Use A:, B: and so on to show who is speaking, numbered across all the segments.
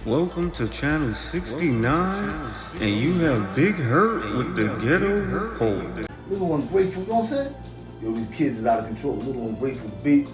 A: Welcome to channel 69, and you have Big Hurt with the Ghetto Report.
B: Little ungrateful, you know what I'm saying? Yo, these kids is out of control. Little ungrateful, big.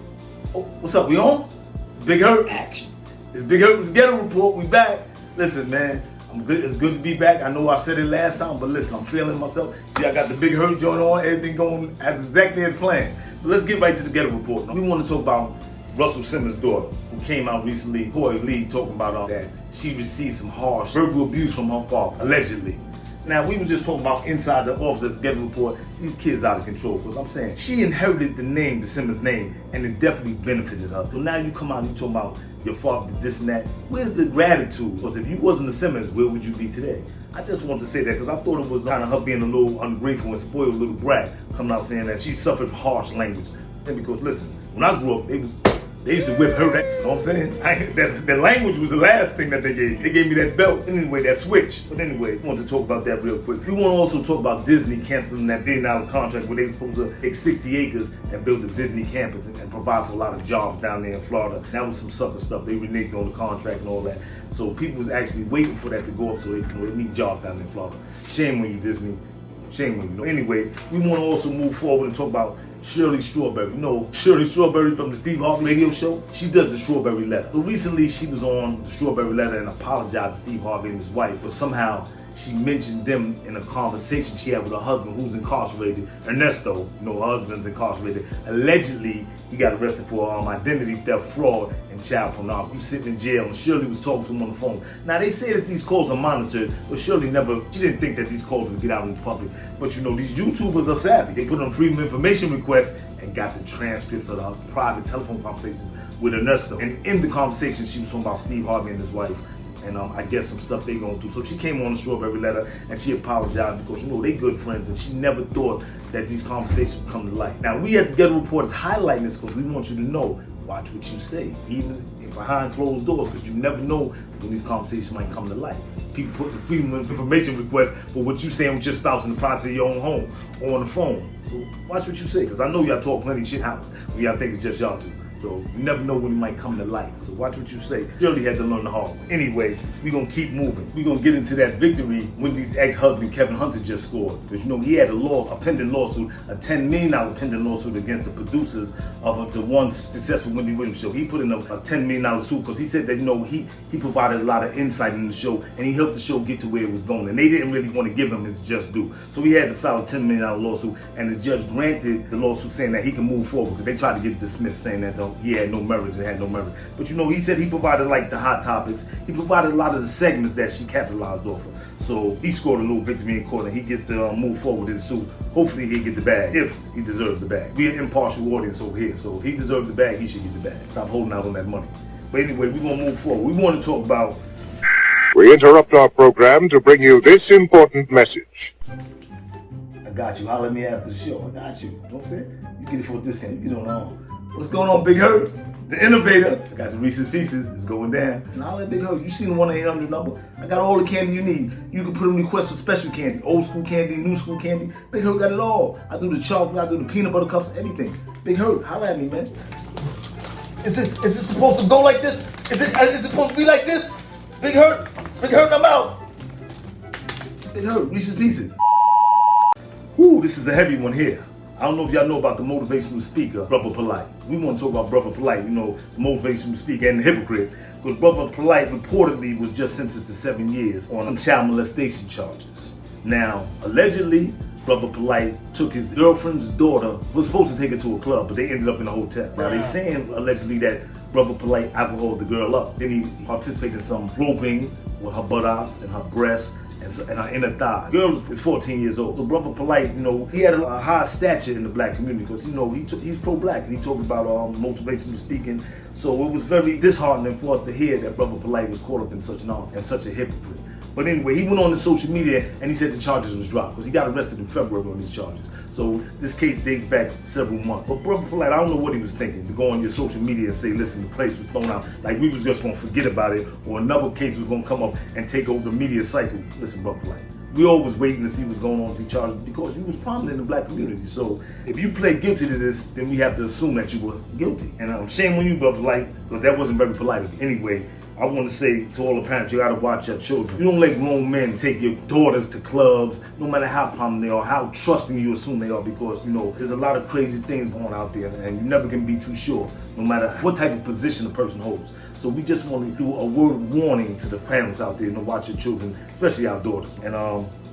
B: Oh, what's up? We on? It's Big Hurt action. It's Big Hurt with the Ghetto Report. We back. Listen, man, I'm good. It's good to be back. I know I said it last time, but listen, I'm feeling myself. See, I got the Big Hurt joint on. Everything going as exactly as planned. But let's get right to the Ghetto Report. We want to talk about Russell Simmons' daughter, who came out recently, Toy Lee, talking about that she received some harsh verbal abuse from her father, allegedly. Now, we were just talking about inside the office at the Ghetto Report, these kids out of control, because I'm saying she inherited the Simmons name, and it definitely benefited her. So now you come out and you talking about your father did this and that. Where's the gratitude? Because if you wasn't the Simmons, where would you be today? I just want to say that because I thought it was kind of her being a little ungrateful and spoiled little brat, coming out saying that she suffered harsh language. And because, listen, when I grew up, they used to whip her ass, you know what I'm saying? That language was the last thing that they gave me. They gave me that belt, anyway, that switch. But anyway, I want to talk about that real quick. We want to also talk about Disney canceling that $1 billion contract where they were supposed to take 60 acres and build a Disney campus and provide for a lot of jobs down there in Florida. That was some sucker stuff. They reneged on the contract and all that. So people was actually waiting for that to go up so they need jobs down there in Florida. Shame on you, Disney. Shame on you. Anyway, we want to also move forward and talk about Shirley Strawberry. You know Shirley Strawberry from the Steve Harvey radio show? She does the Strawberry Letter. So recently she was on the Strawberry Letter and apologized to Steve Harvey and his wife, but somehow she mentioned them in a conversation she had with her husband who's incarcerated, Ernesto. You know, her husband's incarcerated. Allegedly, he got arrested for identity theft, fraud, and child pornography. He was sitting in jail and Shirley was talking to him on the phone. Now they say that these calls are monitored, but Shirley she didn't think that these calls would get out in the public. But you know, these YouTubers are savvy. They put on freedom of information requests and got the transcripts of the private telephone conversations with Ernesto. And in the conversation, she was talking about Steve Harvey and his wife. And I guess some stuff they going through. So she came on the Strawberry Letter and she apologized because, you know, they good friends and she never thought that these conversations would come to light. Now, we at the Ghetto Report is highlighting this because we want you to know, watch what you say, even behind closed doors, because you never know when these conversations might come to light. People put the freedom of information request for what you saying with your spouse in the privacy of your own home or on the phone. So watch what you say, because I know y'all talk plenty shit house when y'all think it's just y'all two. So you never know when it might come to light. So watch what you say. Shirley had to learn the hard way. Anyway, we're going to keep moving. We're going to get into that victory Wendy's ex-husband Kevin Hunter just scored. Because you know he had a pending lawsuit, a $10 million pending lawsuit against the producers of the once successful Wendy Williams show. He put in a $10 million suit because he said that, you know, he provided a lot of insight in the show and he helped the show get to where it was going. And they didn't really want to give him his just due. So he had to file a $10 million lawsuit and the judge granted the lawsuit saying that he can move forward because they tried to get it dismissed saying that he had no merit and had no merit. But you know, he said he provided like the hot topics. He provided a lot of the segments that she capitalized off of. So he scored a little victory in court and he gets to move forward with his suit. Hopefully he'll get the bag if he deserves the bag. We're an impartial audience over here. So if he deserves the bag, he should get the bag. Stop holding out on that money. But anyway, we're going to move forward. We want to talk about...
C: We interrupt our program to bring you this important message.
B: I got you. Holler at me after the show. I got you. You know what I'm saying? You get it for a discount. You get on. What's going on, Big Hurt? The innovator. I got the Reese's Pieces. It's going down. And I'll let Big Hurt. You seen the 1-800 number? I got all the candy you need. You can put in requests for special candy. Old school candy, new school candy. Big Hurt got it all. I do the chocolate, I do the peanut butter cups, anything. Big Hurt, holla at me, man. Is it supposed to go like this? Is it supposed to be like this? Big Hurt, I'm out. Big Hurt, Reese's Pieces. Woo, this is a heavy one here. I don't know if y'all know about the motivational speaker, Brother Polite. We want to talk about Brother Polite, you know, the motivational speaker and the hypocrite. Because Brother Polite reportedly was just sentenced to 7 years on some child molestation charges. Now, allegedly, Brother Polite took his girlfriend's daughter, was supposed to take her to a club, but they ended up in a hotel. Now, they saying allegedly that Brother Polite alcoholed the girl up. Then he participated in some groping with her buttocks and her breasts and her inner thigh. Girl is 14 years old. So Brother Polite, you know, he had a high stature in the black community because, you know, he's pro-black and he talked about motivational speaking. So it was very disheartening for us to hear that Brother Polite was caught up in such nonsense and such a hypocrite. But anyway, he went on to social media and he said the charges was dropped because he got arrested in February on these charges. So this case dates back several months. But Brother Polite, I don't know what he was thinking, to go on your social media and say, listen, the place was thrown out, like we was just gonna forget about it, or another case was gonna come up and take over the media cycle. Listen, Brother Polite, we always waiting to see what's going on with these charges because you was prominent in the black community. So if you pled guilty to this, then we have to assume that you were guilty. And shame on you, Brother Polite, because that wasn't very polite. Anyway, I want to say to all the parents, you gotta watch your children. You don't let grown men take your daughters to clubs, no matter how prominent they are, how trusting you assume they are, because, you know, there's a lot of crazy things going out there, and you never can be too sure, no matter what type of position a person holds. So we just want to do a word of warning to the parents out there to watch your children, especially our daughters. And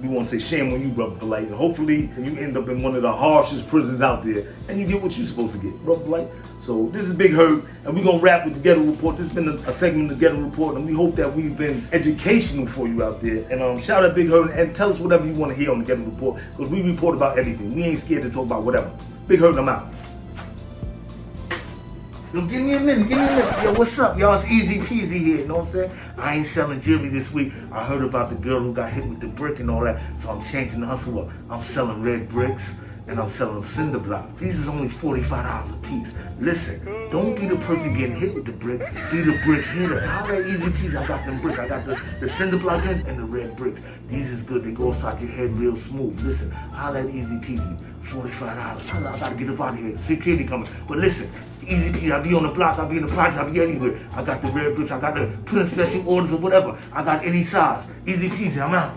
B: we want to say shame on you, Brother Blight. And hopefully you end up in one of the harshest prisons out there and you get what you're supposed to get, Brother Blight. So this is Big Hurt, and we're going to wrap with the Ghetto Report. This has been a segment of the Ghetto Report, and we hope that we've been educational for you out there. And shout out Big Hurt, and tell us whatever you want to hear on the Ghetto Report, because we report about everything. We ain't scared to talk about whatever. Big Hurt, I'm out. Yo, give me a minute. Yo, what's up, y'all? It's easy peasy here, you know what I'm saying? I ain't selling jewelry this week. I heard about the girl who got hit with the brick and all that, so I'm changing the hustle up. I'm selling red bricks, and I'm selling cinder blocks. These is only $45 a piece. Listen, don't be the person getting hit with the brick, be the brick hitter. How that easy peasy? I got them bricks. I got the cinder blocks and the red bricks. These is good. They go inside your head real smooth. Listen, how that easy peasy? $45. I gotta get up out of here. Security coming. But listen, easy peasy. I be on the block. I be in the project. I be anywhere. I got the red bricks. I got to put in special orders or whatever. I got any size. Easy peasy. I'm out.